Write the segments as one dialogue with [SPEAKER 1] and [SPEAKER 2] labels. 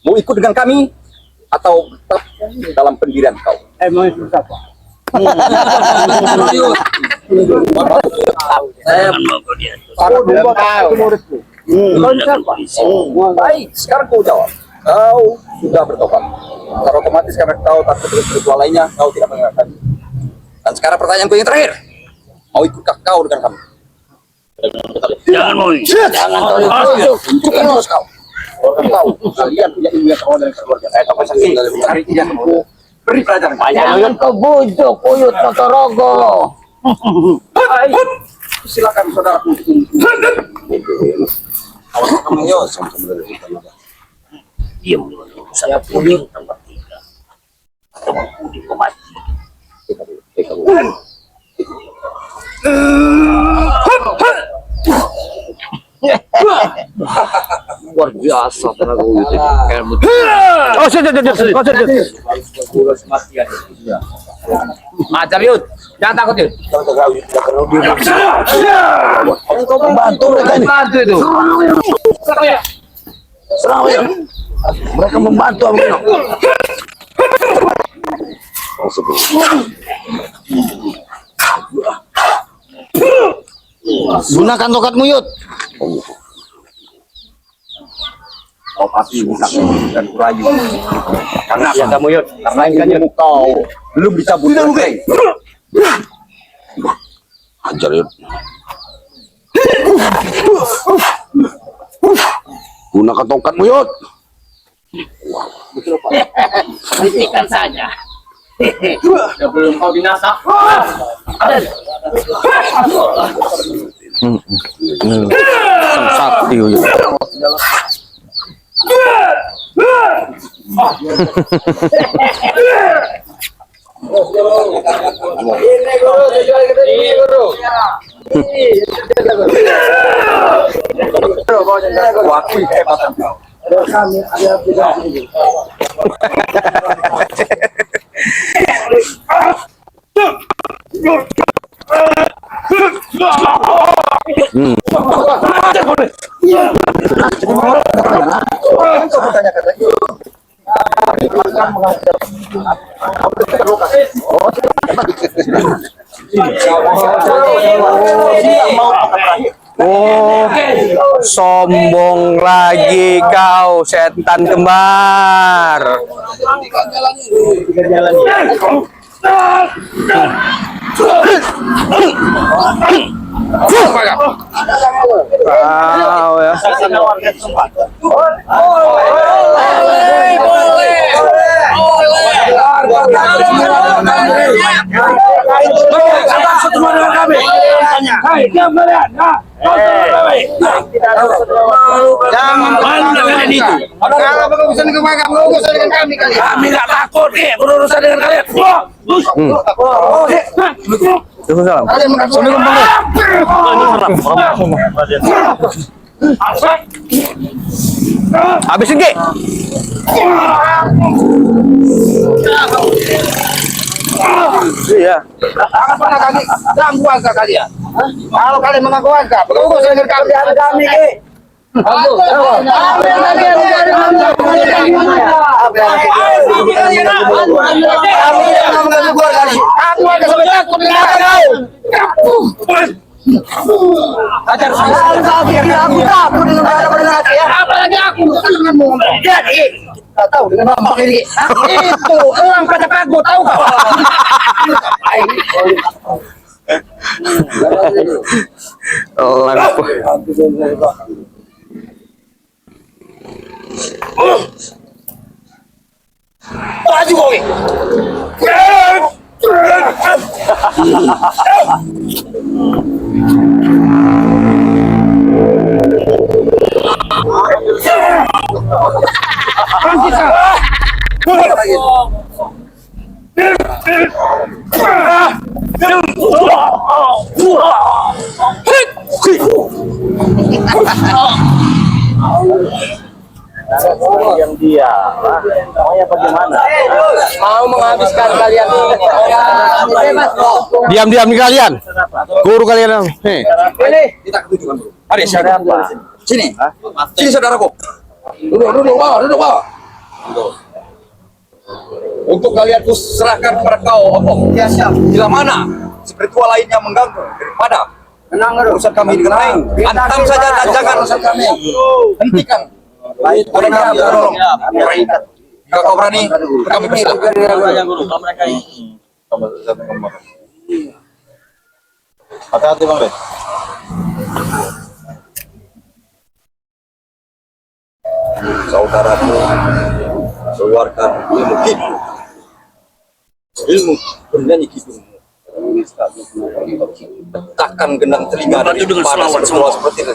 [SPEAKER 1] Mau ikut dengan kami atau tetap dalam pendirian kau?
[SPEAKER 2] Mau ikut apa?
[SPEAKER 1] Baik, sekarang kau jawab. Kau sudah bertobat. Secara otomatis karena kau takut dengan ritual lainnya, kau tidak mengenalkan. Dan sekarang pertanyaanku yang terakhir. Mau ikutkah kau dengan kami?
[SPEAKER 3] Jangan mau.
[SPEAKER 1] Jangan terus kau. Kau kalian punya ilmu yang sama dari keluarga. Apa saksi dari hari tidak kamu beri pelajaran.
[SPEAKER 3] Jangan kau bujuk Uyut Motorogo.
[SPEAKER 1] Silakan saudaraku. Awas kamu yo sama-sama dari kita.
[SPEAKER 3] Diam dulu. Saya punya tempat tinggal. Temanku di Komati. Luar biasa tenaga Uyut ini.
[SPEAKER 2] Oh, sudah.
[SPEAKER 3] Ajar Yud, jangan takut Yud.
[SPEAKER 1] Bantu mereka ini.
[SPEAKER 3] Bantu itu.
[SPEAKER 1] Serang ya. Mereka membantu aku.
[SPEAKER 4] Gunakan tokatmu, Yud.
[SPEAKER 1] Kau pasti bisa dan kurayu. Karena
[SPEAKER 3] Ya kamu Yud,
[SPEAKER 1] karena ilmu kau belum dicabut.
[SPEAKER 4] Hajar, Yud. Gunakan tongkatmu, Yud.
[SPEAKER 3] hentikan saja. Sebelum kau binasa.
[SPEAKER 4] Sang sakti, Yud.
[SPEAKER 1] Waktu kehebatan kau.
[SPEAKER 4] Oh, sombong lagi kau, setan kembar. Wow, ya.
[SPEAKER 3] Jangan itu. Kalau berurusan dengan kami, kami nggak takut berurusan dengan kalian.
[SPEAKER 4] Salam. Habisin, Ki. Iya.
[SPEAKER 1] Jangan pernah kami ganggu warga kalian. Kalau kalian mengganggu warga, berurusan dengan kami, Ki.
[SPEAKER 3] Apalagi aku jadi
[SPEAKER 1] Tahu dengan nampak ini.
[SPEAKER 3] itu orang pada kagu tahu kau. Maju kowe.
[SPEAKER 1] Yang dia, maunya bagaimana? Mau menghabiskan kalian.
[SPEAKER 4] Diam-diam nih kalian. Guru kalian. Nih.
[SPEAKER 1] Ini kita ketujukan dulu. Ada siapa? Sini. Sini saudaraku. Duduk, Pak. Untuk kalian ku serahkan kepada kau, Opong.
[SPEAKER 3] Ya siap.
[SPEAKER 1] Bila mana spiritual lainnya mengganggu daripada urusan kami dengan lain, hantam saja dan jangan urusan kami. Hentikan. Oleh kami tolong. Jika kau berani, kami bersiap.
[SPEAKER 5] Hati-hati Bang Rey.
[SPEAKER 1] Saudaraku, keluarkan ilmu hidup. Ilmu bernyanyi hidupmu. Letakkan gendang telinga dan pada semua seperti itu.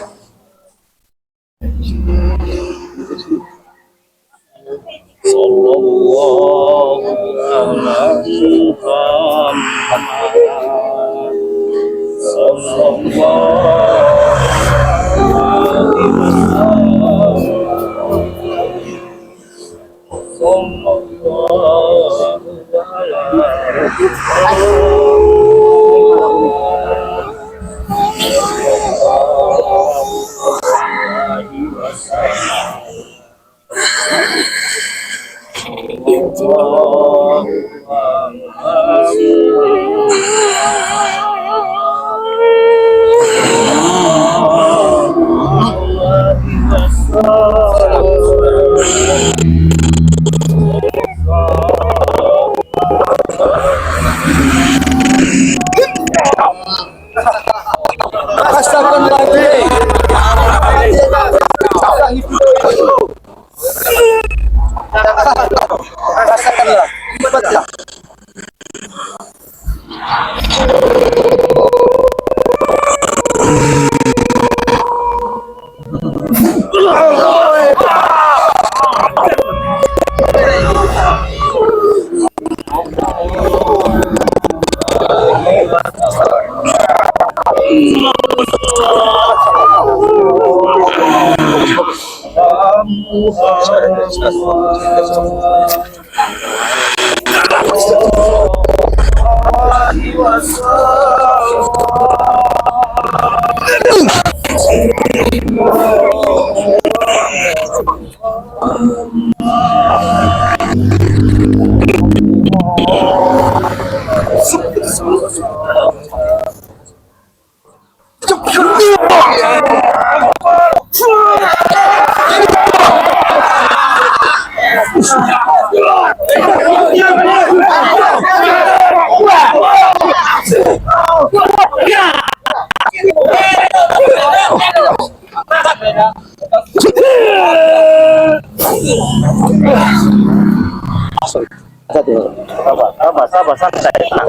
[SPEAKER 4] Sabar, santai. Nah.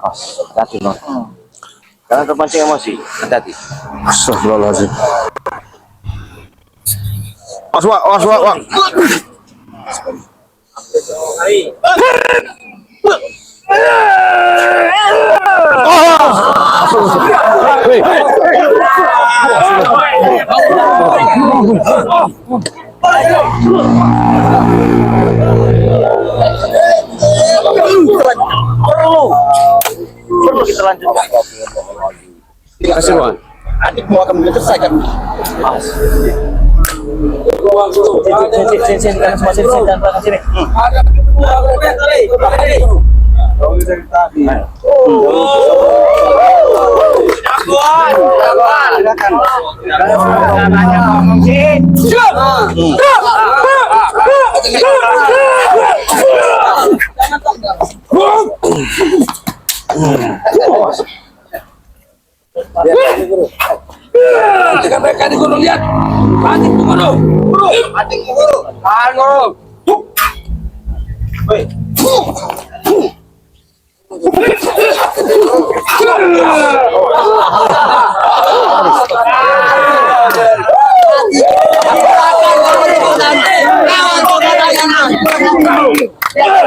[SPEAKER 4] Hati-hati, no. Jangan terpancing emosi. Hati-hati.
[SPEAKER 5] Astagfirullahaladzim. Wak.
[SPEAKER 4] Perlu kita lanjutkan.
[SPEAKER 1] Terima kasih, Wan. Adikmu akan menyelesaikan.
[SPEAKER 4] Sin, kan semua sin dan belakang sini.
[SPEAKER 1] Jika mereka di gunung, lihat adikmu guru.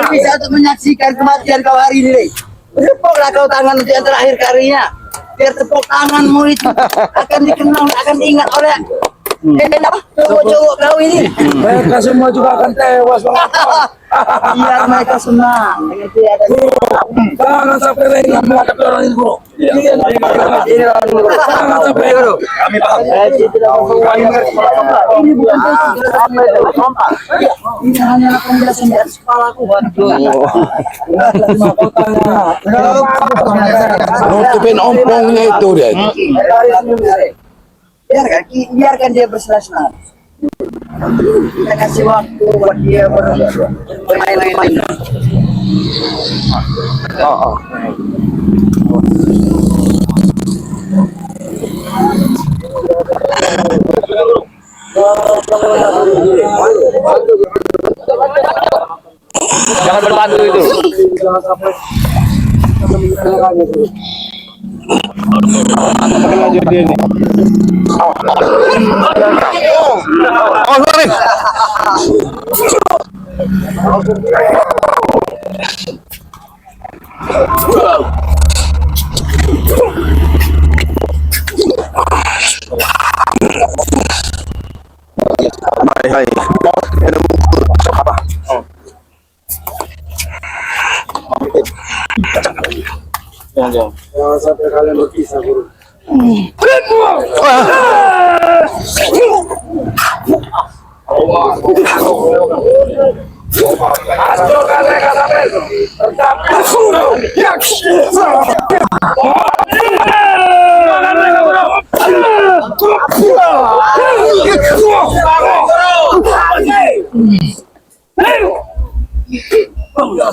[SPEAKER 3] Bisa untuk menyaksikan kematian kau hari ini, Rey. Tepuklah kau tangan untuk yang terakhir kalinya. Biar tepuk tanganmu itu akan dikenang, akan diingat oleh Cowok-cowok kau ini.
[SPEAKER 2] Mereka semua juga akan tewas, Bang.
[SPEAKER 3] Biar mereka senang. Itu ya ada.
[SPEAKER 2] Jangan sampai lagi menghadapi orang ini, Bro. Jangan sampai, Bro.
[SPEAKER 1] Kami paham.
[SPEAKER 3] Ini bukan apa itu? Ini hanya penjelasan dari kepalaku.
[SPEAKER 2] Nutupin ompongnya itu dia.
[SPEAKER 3] Biarkan dia bersenang-senang. Kita kasih waktu buat dia bermain-main.
[SPEAKER 4] Jangan berbatu itu.
[SPEAKER 5] Oh, sorry. Hai, hai. Ada buku. Apa?
[SPEAKER 4] Jangan.
[SPEAKER 2] Jangan sampai kalian berpisah, Bro.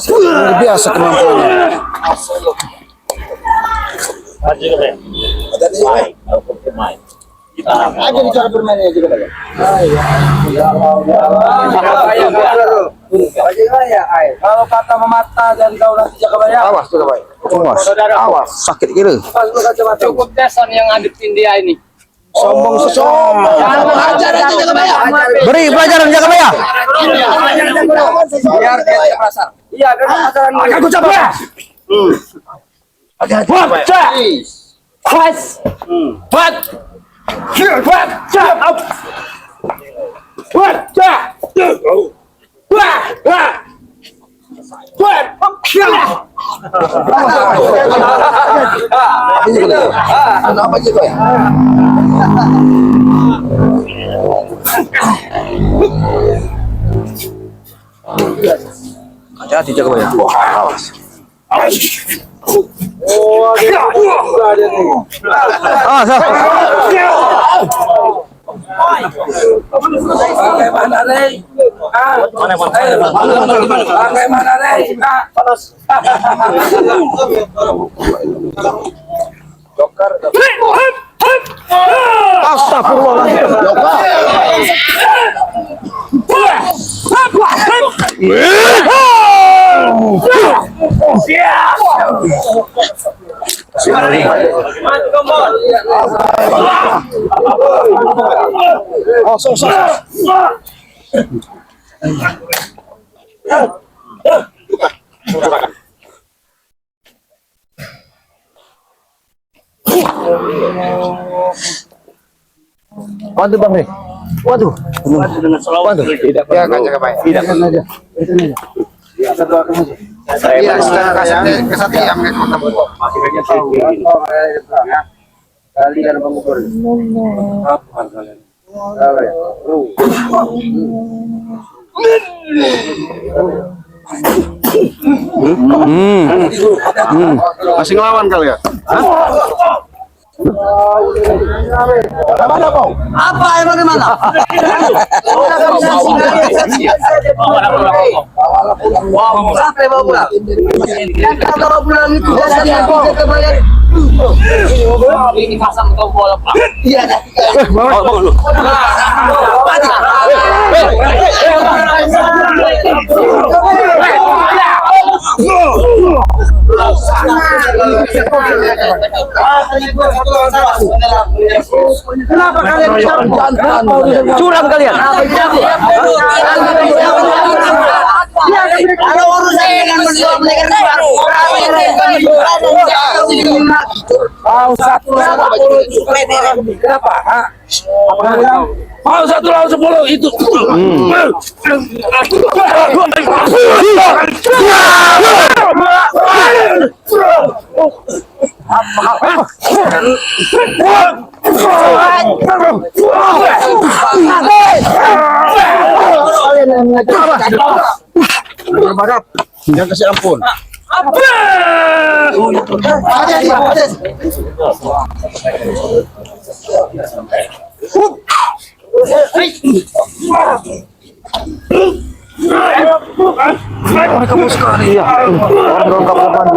[SPEAKER 2] Luar biasa kemampuannya.
[SPEAKER 3] Aja cara bermainnya juga banyak.
[SPEAKER 2] Kalau kata memata dan kau nanti jaga bayar.
[SPEAKER 5] Awas, jaga baik. Awas, sakit kira.
[SPEAKER 2] Pas lu kacamata.
[SPEAKER 4] Cukup Jason yang ngadepin dia ini.
[SPEAKER 5] Sombong sombong.
[SPEAKER 3] Ajar aja jaga bayar.
[SPEAKER 5] Beri pelajaran jaga bayar.
[SPEAKER 1] Biar dia tidak merasa.
[SPEAKER 2] Iya, kan pacaran.
[SPEAKER 5] Aku capek.
[SPEAKER 1] Apa gitu ya?
[SPEAKER 5] Hati-hati jaga bayar. Awas.
[SPEAKER 2] Bagaimana, Rey? Bagaimana, Rey?
[SPEAKER 5] Astagfirullahaladzim. Oh, so. Waduh Bang Rey. Waduh. Waduh. Tidak ya kan jaga baik. Tidak kan aja. Itu aja. Kita doakan aja.
[SPEAKER 1] Iya, sekarang kesatian masih banyak tahu.
[SPEAKER 2] Kali dan pengukur. Apa kalian?
[SPEAKER 5] Masih ngelawan kali ya?
[SPEAKER 3] Apa yang bagaimana? Sampai bawa pulang. Yang kita bawa pulang itu dari yang kita bayar.
[SPEAKER 4] Ini pasang kau bola pak.
[SPEAKER 3] Iya.
[SPEAKER 2] Kenapa kalian curang kalian?
[SPEAKER 3] Iya. Kalau urusan dengan berjuang mereka baru.
[SPEAKER 2] Mau 180 itu berapa? Hah?
[SPEAKER 3] Mau 1 lawan 10 itu.
[SPEAKER 5] Jangan kasih ampun.
[SPEAKER 4] Kamu sekali ya. Orang kapan?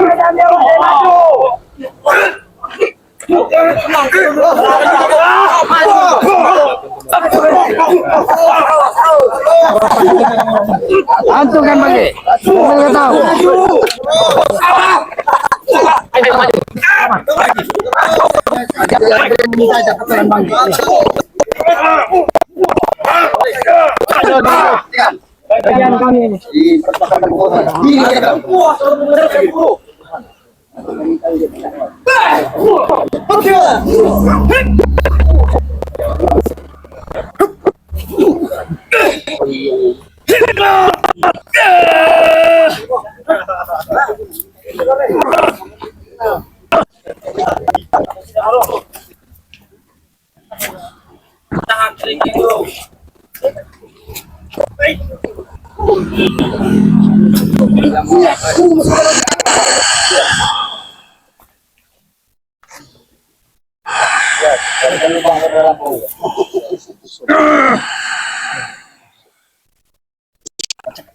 [SPEAKER 5] Antum kan bagi. Enggak tahu. Bagian kami ini.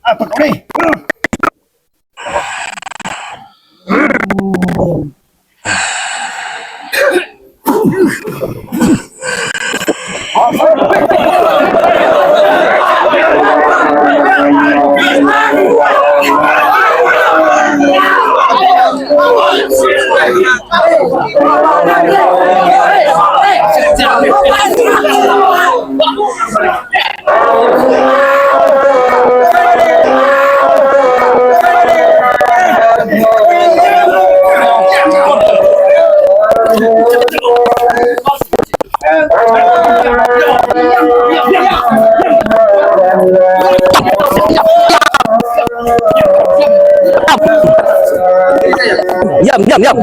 [SPEAKER 3] Apa kau ni?
[SPEAKER 4] Diam. Diam kau.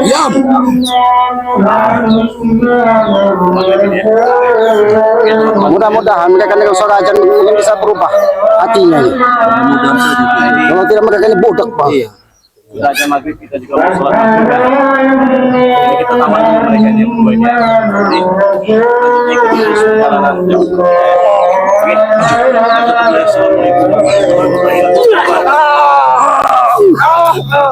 [SPEAKER 4] Diam.
[SPEAKER 5] Mudah-mudahan mereka dengan saudara ajan ini bisa berubah hatinya. Kalau tidak mereka ini bodoh, Pak.
[SPEAKER 4] Raja Maghrib kita juga mau sholat maghrib. Jadi kita tamat mereka ini berubahnya. Assalamualaikum warahmatullahi wabarakatuh.